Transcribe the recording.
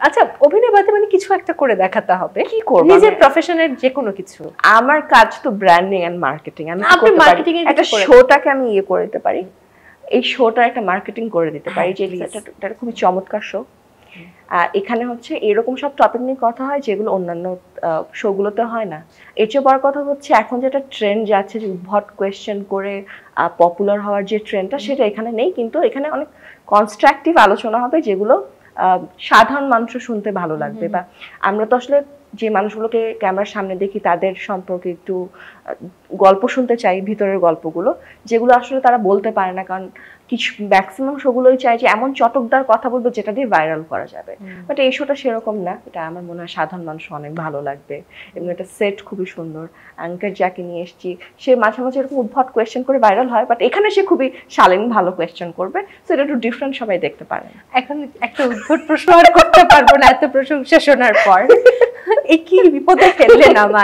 আচ্ছা, অভিনয় বাদে মানে কিছু একটা করে দেখাতে হবে। কি করব? নিজের প্রফেশনের যে কোনো কিছু। আমার কাজ তো ব্র্যান্ডিং এন্ড মার্কেটিং। আমি আপনি মার্কেটিং এর একটা শোটাকে আমি করে দিতে পারি, এই শোটা একটা মার্কেটিং করে দিতে পারি, যে এটা খুবই চমৎকার শো। এখানে হচ্ছে এরকম সব টপিক নিয়ে কথা হয় যেগুলো অন্যান্য শোগুলোতে হয় না। এর চেয়ে বড় কথা হচ্ছে এখন যেটা ট্রেন্ড যাচ্ছে যে উদ্ভট কোয়েশ্চেন করে পপুলার হওয়ার যে ট্রেন্ডটা, সেটা এখানে নেই। কিন্তু এখানে অনেক কনস্ট্রাকটিভ আলোচনা হবে যেগুলো সাধারণ মানুষও শুনতে ভালো লাগবে। বা আমরা তো আসলে যে মানুষগুলোকে ক্যামেরার সামনে দেখি তাদের সম্পর্কে একটু গল্প শুনতে চাই, ভিতরের গল্পগুলো যেগুলো আসলে তারা বলতে পারে না, কারণ কিছু ম্যাক্সিমাম শোগুলোই চাই যে এমন চটকদার কথা বলবে যেটা দিয়ে ভাইরাল করা যাবে। বাট এই শোটা সেরকম না, এটা আমার মনে হয় সাধারণ মানুষ অনেক ভালো লাগবে। এবং এটা সেট খুবই সুন্দর, অ্যাঙ্কার যাকে নিয়ে এসেছি সে মাঝে মাঝে এরকম উদ্ভট কোয়েশ্চেন করে ভাইরাল হয়, বাট এখানে সে খুবই শালীন ভালো কোয়েশ্চেন করবে, সো এটা একটু ডিফারেন্ট, সবাই দেখতে পারে। এখন একটা উদ্ভট প্রশ্ন আর করতে পারবো না এত প্রশংসা শোনার পর। এই কি বিপদে ফেললেন আমায়।